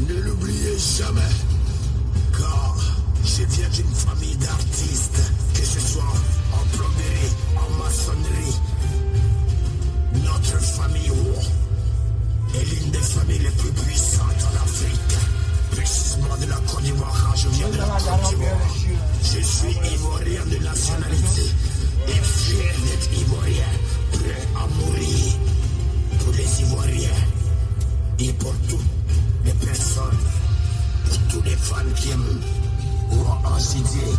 Ne l'oubliez jamais, car je viens d'une famille d'artistes, que ce soit en plomberie, en maçonnerie. Notre famille est l'une des familles les plus puissantes en Afrique, précisément de la Côte d'Ivoire, car je viens de la Côte d'Ivoire. Je suis ivoirien de nationalité et fier d'être ivoirien, prêt à mourir pour les Ivoiriens et pour toutes les personnes, pour tous les fans qui aiment Roi Ansidie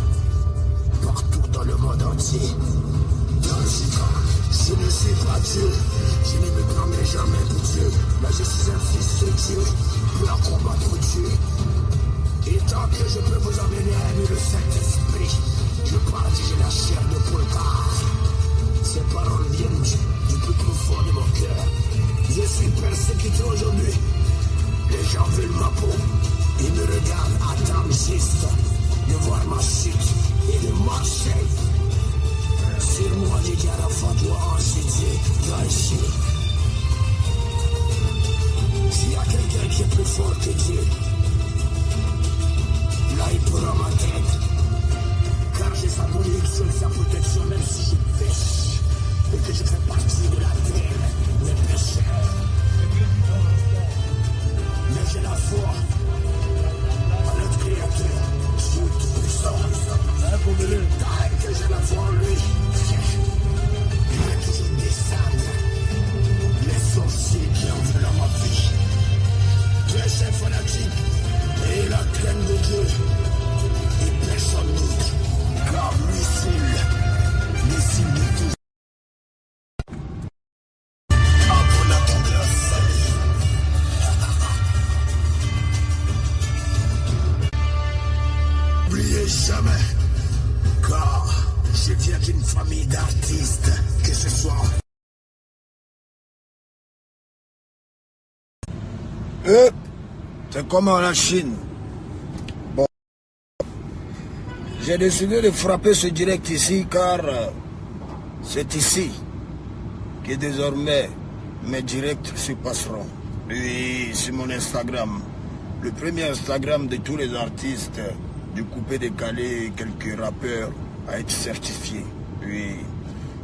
partout dans le monde entier. Dans ce temps, je ne suis pas Dieu, je ne me prendrai jamais pour Dieu, mais je suis un fils de Dieu, pour combattre Dieu. Et tant que je peux vous emmener à aimer le Saint-Esprit, je partage la chair de poule, car ces paroles viennent du plus profond de mon cœur. Je suis persécuté aujourd'hui. Les gens veulent ma peau. Ils me regardent, attendent juste de voir ma chute et de marcher. Sur moi, j'ai dit à la fois, toi, Ansidie, viens ici. S'il y a quelqu'un qui est plus fort que Dieu, là, il pourra m'atteindre. Car j'ai savouré sur sa protection, même si je pêche et que je fais partie de la terre, mes pécheurs. Mais j'ai la foi en notre Créateur, Dieu Tout-Puissant. Et tant que j'ai la foi en lui, il va toujours descendre les sorciers qui en veulent à ma vie. Très fanatique et la crainte de Dieu et personne d'autre. Car lui seul, les signes de tout. Abonne à ton grâce. N'oubliez jamais, car je viens d'une famille d'artistes, que ce soit. C'est comme en Chine. Bon. J'ai décidé de frapper ce direct ici car c'est ici que désormais mes directs se passeront. Oui, sur mon Instagram. Le premier Instagram de tous les artistes du coupé décalé, quelques rappeurs à être certifié. Oui.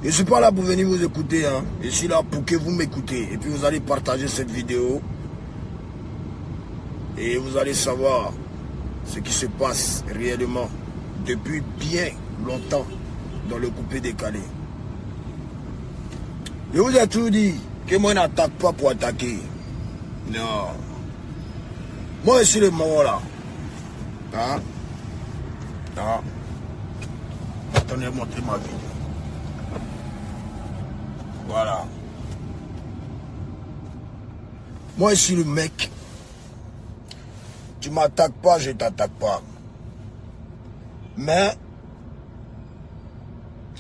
Je ne suis pas là pour venir vous écouter. Hein. Je suis là pour que vous m'écoutez. Et puis vous allez partager cette vidéo. Et vous allez savoir ce qui se passe réellement depuis bien longtemps dans le coupé décalé. Je vous ai toujours dit que moi je n'attaque pas pour attaquer. Non. Moi je suis le mort là. Hein? Non. Attendez, montrer ma vie. Voilà. Moi je suis le mec. Tu m'attaques pas, je t'attaque pas. Mais,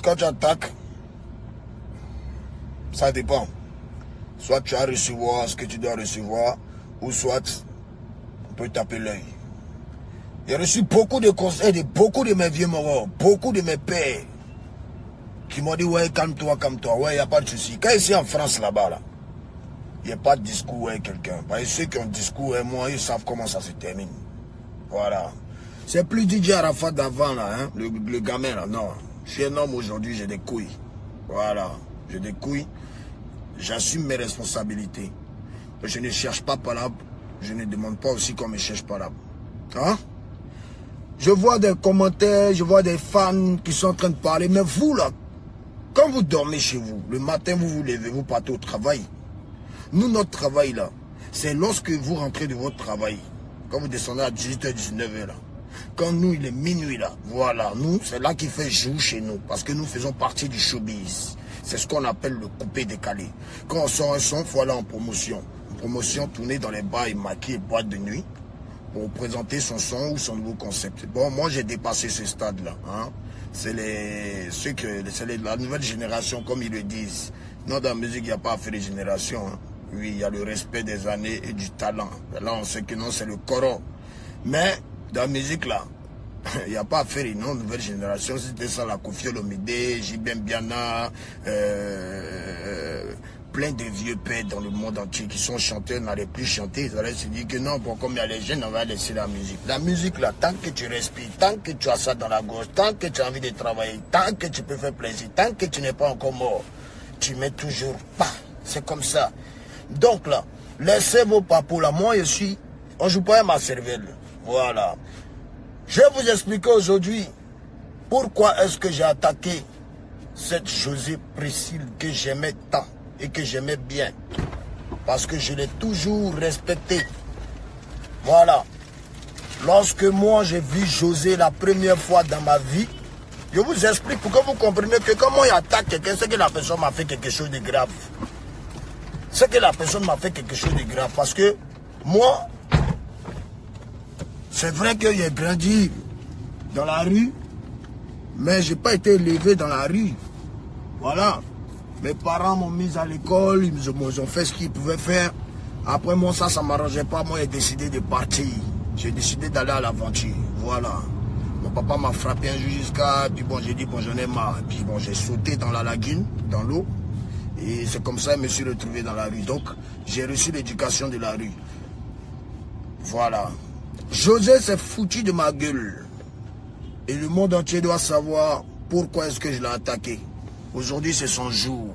quand tu attaques, ça dépend. Soit tu as recevoir ce que tu dois recevoir, ou soit on peut taper l'œil. J'ai reçu beaucoup de conseils de beaucoup de mes vieux morts, beaucoup de mes pères, qui m'ont dit, ouais, calme-toi, ouais, il n'y a pas de souci. Quand ici en France, là-bas, là, il n'y a pas de discours avec quelqu'un. Parce que ceux qui ont discours avec moi, ils savent comment ça se termine. Voilà. C'est plus DJ Arafat d'avant, là, hein, le gamin, là. Non. Je suis un homme aujourd'hui, j'ai des couilles. Voilà. J'ai des couilles. J'assume mes responsabilités. Je ne cherche pas palabre. Je ne demande pas aussi qu'on me cherche palabre. Hein? Je vois des commentaires, je vois des fans qui sont en train de parler. Mais vous, là, quand vous dormez chez vous, le matin, vous vous levez, vous partez au travail. Nous, notre travail, là, c'est lorsque vous rentrez de votre travail, quand vous descendez à 18h, 19h, là. Quand nous, il est minuit, là, voilà, nous, c'est là qu'il fait jour chez nous, parce que nous faisons partie du showbiz. C'est ce qu'on appelle le coupé décalé. Quand on sort un son, il faut aller en promotion. En promotion, tourner dans les bars et maquis et boîtes de nuit pour présenter son son ou son nouveau concept. Bon, moi, j'ai dépassé ce stade-là, hein. C'est la nouvelle génération, comme ils le disent. Non, dans la musique, il n'y a pas à faire de génération, hein. Oui, il y a le respect des années et du talent. Là, on sait que non, c'est le coro. Mais, dans la musique, là, il n'y a pas à faire une nouvelle génération. C'était ça, la Koffi Olomide, Jibem Biana, plein de vieux pères dans le monde entier qui sont chanteurs, n'allaient plus chanter. Ils allaient se dire que non, bon, comme il y a les jeunes, on va laisser la musique. La musique, là, tant que tu respires, tant que tu as ça dans la gorge, tant que tu as envie de travailler, tant que tu peux faire plaisir, tant que tu n'es pas encore mort, tu mets toujours pas. C'est comme ça. Donc là, laissez vos papos là. Moi, on joue pas à ma cervelle. Voilà. Je vais vous expliquer aujourd'hui pourquoi est-ce que j'ai attaqué cette José Priscille que j'aimais tant et que j'aimais bien. Parce que je l'ai toujours respecté. Voilà. Lorsque moi j'ai vu José la première fois dans ma vie, je vous explique pour que vous compreniez que quand moi j'attaque quelqu'un, c'est que la personne m'a fait quelque chose de grave. C'est que la personne m'a fait quelque chose de grave. Parce que moi, c'est vrai que j'ai grandi dans la rue, mais je n'ai pas été élevé dans la rue. Voilà. Mes parents m'ont mis à l'école, ils ont fait ce qu'ils pouvaient faire. Après moi, ça ne m'arrangeait pas. Moi, j'ai décidé de partir. J'ai décidé d'aller à l'aventure. Voilà. Mon papa m'a frappé un jour jusqu'à... Puis bon, j'ai dit, bon, j'en ai marre. Puis bon, j'ai sauté dans la lagune, dans l'eau. Et c'est comme ça que je me suis retrouvé dans la rue. Donc, j'ai reçu l'éducation de la rue. Voilà. José s'est foutu de ma gueule. Et le monde entier doit savoir pourquoi est-ce que je l'ai attaqué. Aujourd'hui, c'est son jour.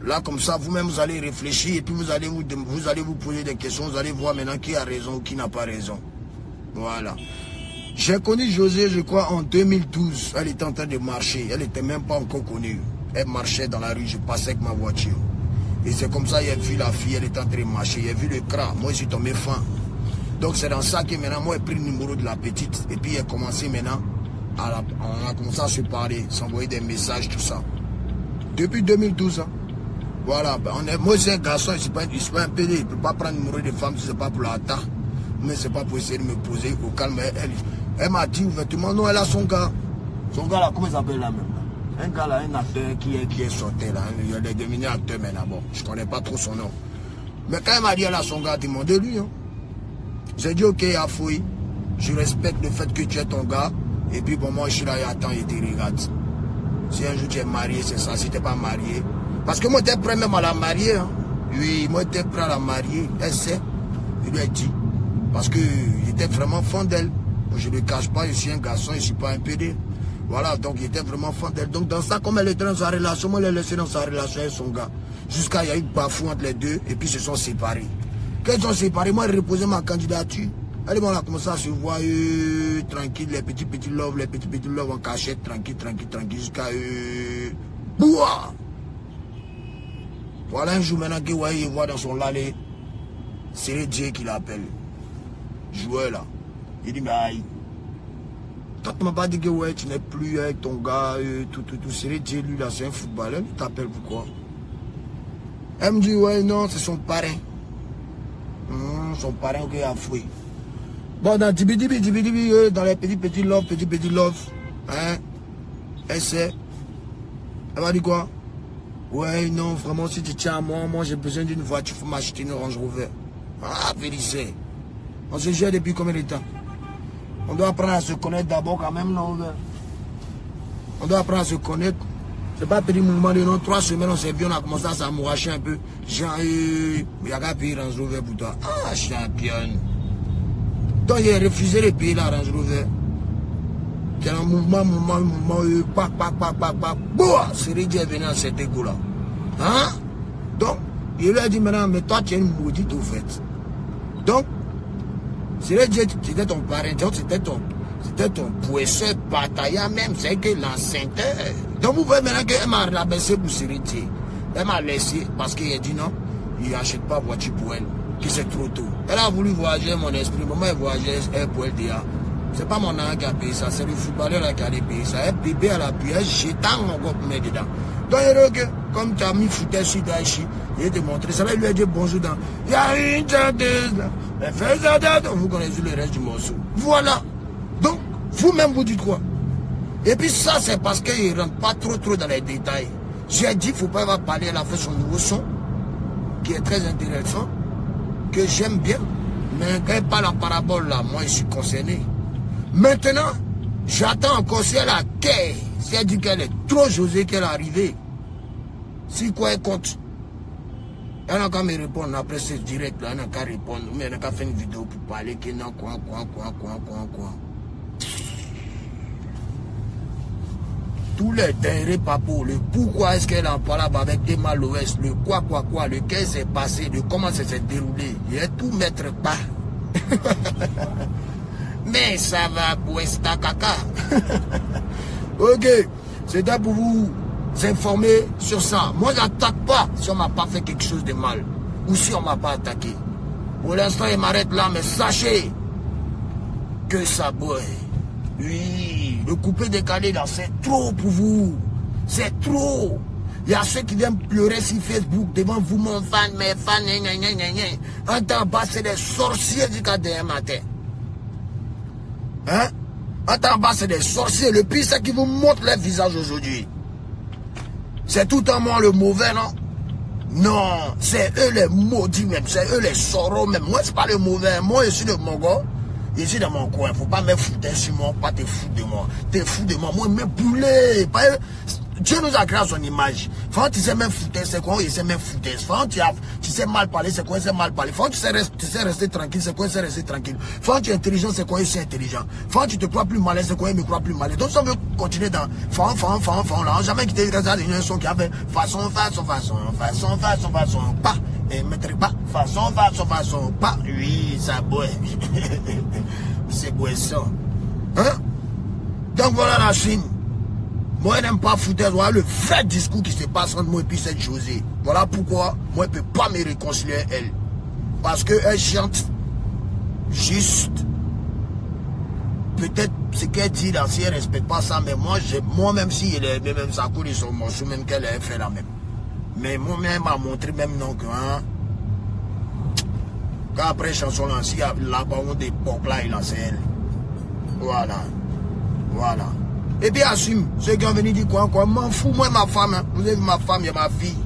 Là, comme ça, vous-même, vous allez réfléchir et puis vous allez vous poser des questions. Vous allez voir maintenant qui a raison ou qui n'a pas raison. Voilà. J'ai connu José, je crois, en 2012. Elle était en train de marcher. Elle n'était même pas encore connue. Elle marchait dans la rue. Je passais avec ma voiture. Et c'est comme ça, j'ai vu la fille. Elle était en train de marcher. J'ai vu le cran. Moi, je suis tombé fin. Donc, c'est dans ça que maintenant, moi, j'ai pris le numéro de la petite. Et puis, j'ai commencé maintenant. On a commencé à se parler, s'envoyer des messages, tout ça. Depuis 2012, hein. Voilà. Moi, c'est un garçon, je ne suis pas un PD. Il ne peut pas prendre le numéro de femme si ce n'est pas pour l'attaque. Mais ce n'est pas pour essayer de me poser au calme. Elle m'a dit ouvertement, non, elle a son gars. Son gars là, comment il s'appelle là même? Un gars là, un acteur qui est sorti là. Il est devenu acteur maintenant. Bon, je ne connais pas trop son nom. Mais quand elle m'a dit elle a son gars, demandez-lui. Hein. J'ai dit, ok, Afoui, je respecte le fait que tu es ton gars. Et puis bon, moi je suis là, j'attends et te regarde. Si un jour tu es marié, c'est ça. Si tu n'es pas marié. Parce que moi j'étais prêt même à la marier. Hein. Oui, moi j'étais prêt à la marier. Elle sait. Je lui ai dit. Parce que j'étais vraiment fan d'elle. Je ne le cache pas, je suis un garçon, je ne suis pas un PD. Voilà, donc j'étais vraiment fan d'elle. Donc dans ça, comme elle était dans sa relation, moi je l'ai laissé dans sa relation avec son gars. Jusqu'à il y a eu bafou entre les deux et puis ils se sont séparés. Quand ils sont séparés, moi j'ai reposé ma candidature. Allez, on a commencé à se voir tranquille, les petits love en cachette, tranquille, jusqu'à Boua. Voilà un jour maintenant que il voit dans son lalé, c'est Dieu qui l'appelle. Joueur là. Il dit, mais aïe. Toi, tu m'as pas dit que ouais, tu n'es plus avec ton gars, tout, c'est Dieu, lui là, c'est un footballeur, il t'appelle pourquoi? Elle me dit, ouais, non, c'est son parrain. Son parrain qui a fouillé. Bon, dans Dibidibi, dans les petits love, hein, elle sait. Elle m'a dit quoi? Ouais, non, vraiment, si tu tiens à moi j'ai besoin d'une voiture, il faut m'acheter une Range Rover. Ah, vérité. On se gère depuis combien de temps? On doit apprendre à se connaître d'abord quand même, non? On doit apprendre à se connaître. C'est pas un petit mouvement de non, 3 semaines, on s'est vu, on a commencé à s'amouracher un peu. Jean, il y a qu'à payer Range Rover pour toi. Ah, championne. Donc, il a refusé de payer la Range Rover. C'est un mouvement, pac. Boah, c'est Dieu est venu à cet égo-là. Hein? Donc, il lui a dit maintenant, mais toi, tu es une maudite au fait. Donc, c'est Dieu, c'était ton parrain, c'était ton poisseur bataillard même, c'est que l'enceinte. Donc, vous voyez maintenant qu'elle m'a rabaissé pour s'hériter. Elle m'a laissé parce qu'il a dit non, il n'achète pas voiture pour elle, que c'est trop tôt. Elle a voulu voyager mon esprit, moi elle voyageait pour elle déjà. C'est pas mon âme qui a payé ça, c'est le footballeur qui a payé ça. Elle bébé à la pluie, elle jetant mon corps pour mettre dedans. Donc, il comme tu as mis foutu sur Daïchi, il va te montrer ça. Là, il lui a dit bonjour dans. Il y a une chanteuse là. Elle fait ça, vous connaissez le reste du morceau. Voilà. Donc, vous-même, vous dites quoi? Et puis ça, c'est parce qu'il ne rentre pas trop dans les détails. J'ai dit, il ne faut pas parler, elle a fait son nouveau son, qui est très intéressant, que j'aime bien. Mais quand elle parle en parabole là, moi, je suis concerné. Maintenant, j'attends encore si elle a quai. Si elle dit qu'elle est trop José qu'elle est arrivée. Si quoi est compte. Il y en a qu'à me répondre après c'est direct, là, il y en a qu'à répondre, mais il y en a qu'à faire une vidéo pour parler que non, quoi. Tous les derniers papos, le pourquoi est-ce qu'elle en parle avec des malhonnêtes, le quoi, le qu'est-ce qui s'est passé, le comment ça s'est déroulé, il y a tout mettre pas. Mais ça va pour esta caca. Ok, c'était pour vous informer sur ça. Moi, j'attaque pas si on m'a pas fait quelque chose de mal ou si on m'a pas attaqué. Pour l'instant, il m'arrête là, mais sachez que ça boit. Oui, le coupé décalé là, c'est trop pour vous. C'est trop. Il y a ceux qui viennent pleurer sur Facebook devant vous, mon fan, mes fans, en temps bas, c'est des sorciers jusqu'à demain matin. Hein? En temps bas, c'est des sorciers. Le pire, c'est qu'ils vous montrent leur visage aujourd'hui. C'est tout en moi le mauvais, non? Non, c'est eux les maudits même, c'est eux les sorrows même. Moi, c'est pas le mauvais. Moi, je suis de mon gars. Je suis dans mon coin. Faut pas me foutre sur moi, pas te foutre de moi. T'es fou de moi. Moi, me bouler. Dieu nous a créé à son image. Quand tu sais même foutre, c'est quoi? Il sait même foutre. Quand tu sais mal parler, c'est quoi? Il sait mal parler. Quand tu sais rester tranquille, c'est quoi? Il sait rester tranquille. Quand tu es intelligent, c'est quoi? Il sait intelligent. Quand tu te crois plus malin, c'est quoi? Il me croit plus malin. Donc, si on veut continuer dans là, jamais quitter une son qui a fait façon, pas. Et mettre pas, façon, pas. Oui, ça boit. C'est boisson. Hein? Donc, voilà la Chine. Moi, je n'aime pas foutre, voilà le vrai discours qui se passe entre moi et puis cette Josée. Voilà pourquoi moi, je ne peux pas me réconcilier avec elle. Parce qu'elle chante juste. Peut-être ce qu'elle dit là, si elle ne respecte pas ça, mais moi même si elle est même ça coule son morceau, même qu'elle a fait la même. Mais moi-même m'a montré même non que, hein. Quand après chanson là, si là-bas on des porcs là, il a c'est elle. Voilà. Voilà. Et puis assume, ceux qui ont venu dire quoi, m'en fous, moi ma femme, hein. Vous avez vu ma femme et ma fille.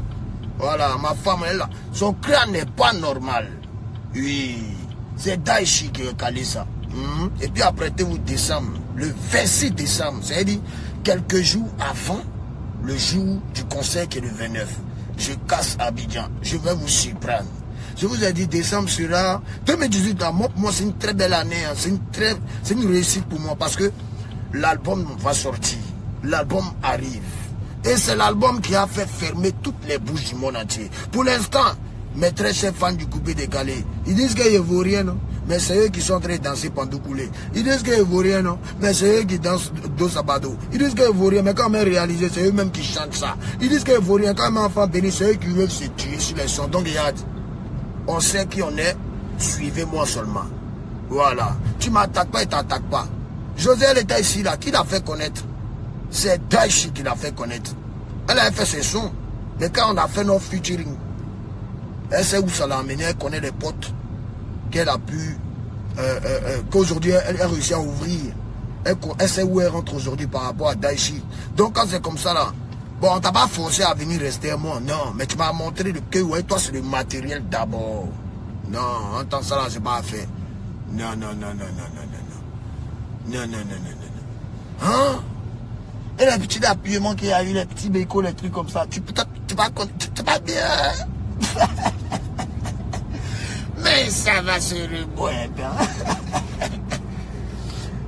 Voilà, ma femme, elle là. Son crâne n'est pas normal. Oui, c'est Daichi qui a calé ça. Et puis apprêtez-vous décembre, le 26 décembre, c'est-à-dire quelques jours avant le jour du concert qui est le 29. Je casse Abidjan, je vais vous surprendre. Je vous ai dit, décembre sera 2018, là, moi c'est une très belle année, hein. C'est une réussite pour moi parce que l'album va sortir, l'album arrive. Et c'est l'album qui a fait fermer toutes les bouches du monde entier. Pour l'instant, mes très chers fans du coupé décalé, ils disent qu'il ne vaut rien, non? Mais c'est eux qui sont en train de danser pendant couler. Ils disent qu'il ne vaut rien, non? Mais c'est eux qui dansent dos sabado. Ils disent qu'il ne vaut rien, mais quand même réalisé, c'est eux-mêmes qui chantent ça. Ils disent qu'il ne vaut rien, quand même enfant béni, c'est eux qui veulent se tuer sur les sons. Donc regarde, on sait qui on est, suivez-moi seulement. Voilà. Tu m'attaques pas et t'attaques pas. José, elle était ici, là. Qui l'a fait connaître? C'est Daichi qui l'a fait connaître. Elle a fait ses sons. Mais quand on a fait nos featuring, elle sait où ça l'a amené. Elle connaît les potes qu'elle a pu... qu'aujourd'hui, elle a réussi à ouvrir. Elle sait où elle rentre aujourd'hui par rapport à Daichi. Donc, quand c'est comme ça, là... Bon, on t'a pas forcé à venir rester à moi. Non, mais tu m'as montré que, ouais, toi, c'est le matériel d'abord. Non, en tant que ça, là, c'est pas à faire. Non. Hein? Et les petits appuiements qu'il y a eu, les petits bécots, les trucs comme ça, tu pas bien. Mais ça va se reboire.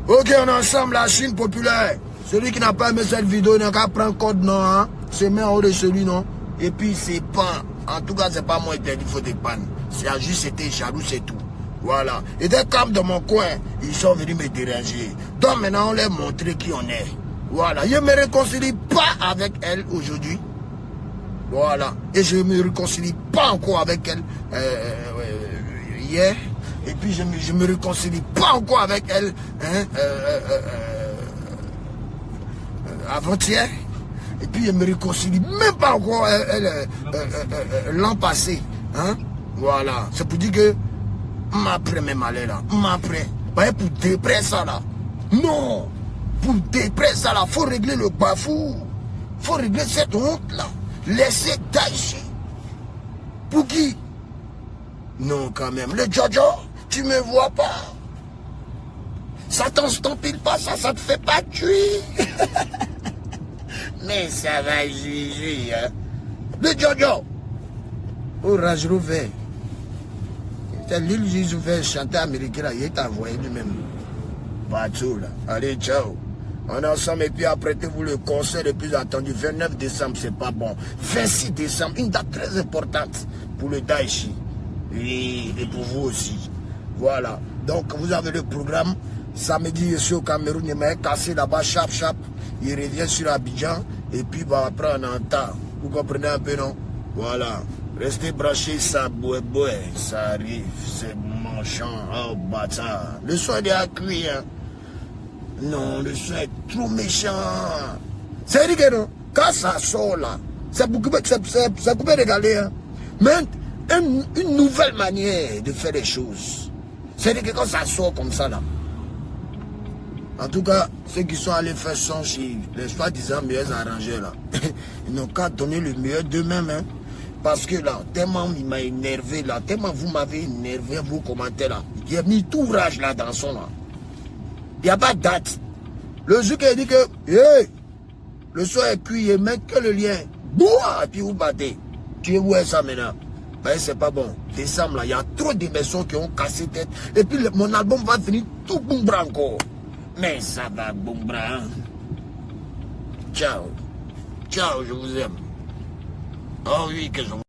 Ok, on est ensemble, la Chine populaire. Celui qui n'a pas aimé cette vidéo, il n'a qu'à prendre code, non, hein? C'est mis en haut de celui, non? Et puis, c'est pas. En tout cas, c'est pas moi qui ai dit qu'il faut des pannes. C'est juste été jaloux, c'est tout. Voilà. Et dès comme dans mon coin, ils sont venus me déranger. Donc maintenant, on leur montrer qui on est. Voilà. Je ne me réconcilie pas avec elle aujourd'hui. Voilà. Et je ne me réconcilie pas encore avec elle hier. Et puis, je ne me réconcilie pas encore avec elle avant-hier. Et puis, je ne me réconcilie même pas encore l'an passé. Hein? Voilà. C'est pour dire que m'après mes malheurs là, m'après. Pour déprès ça là. Non. Pour déprès ça là, faut régler le bafou. Faut régler cette honte là. Laissez Daichi. Pour qui? Non quand même. Le Jojo, tu me vois pas. Ça t'enstampille pas, ça te fait pas tuer. Mais ça va juger, hein. Le Jojo. Au Range Rover. C'est l'île Gisouver, chanteur américain, là, il est envoyé lui-même. Partout là. Allez, ciao. On est ensemble et puis apprêtez-vous le concert le plus attendu. 29 décembre, c'est pas bon. 26 décembre, une date très importante pour le Daichi. Et pour vous aussi. Voilà. Donc, vous avez le programme. Samedi, je suis au Cameroun, il m'a cassé là-bas, chap. Il revient sur Abidjan. Et puis, bah, après, on entend. Vous comprenez un peu, non? Voilà. Restez branchés, ça ça arrive. C'est manchant. Oh, bâtard. Le soin est à cuire, hein. Non, le son est trop méchant. C'est dit que non, quand ça sort là, ça peut régaler. Hein. Mais une nouvelle manière de faire les choses. C'est dit que quand ça sort comme ça là. En tout cas, ceux qui sont allés faire son chez les soi-disant meilleurs arrangeurs là, ils n'ont qu'à donner le meilleur d'eux-mêmes. Hein. Parce que là, tellement il m'a énervé là, tellement vous m'avez énervé vos commentaires là. Il a mis tout rage là dans son là. Il n'y a pas de date. Le jour qui dit que hey, le soir est cuit, il met que le lien. Boua, et puis vous battez. Tu es où est ça maintenant? Ben c'est pas bon. Décembre là, il y a trop d'émissions qui ont cassé tête. Et puis mon album va finir tout boumbra encore. Mais ça va boumbra. Hein? Ciao. Ciao, je vous aime. Oh oui, que je vous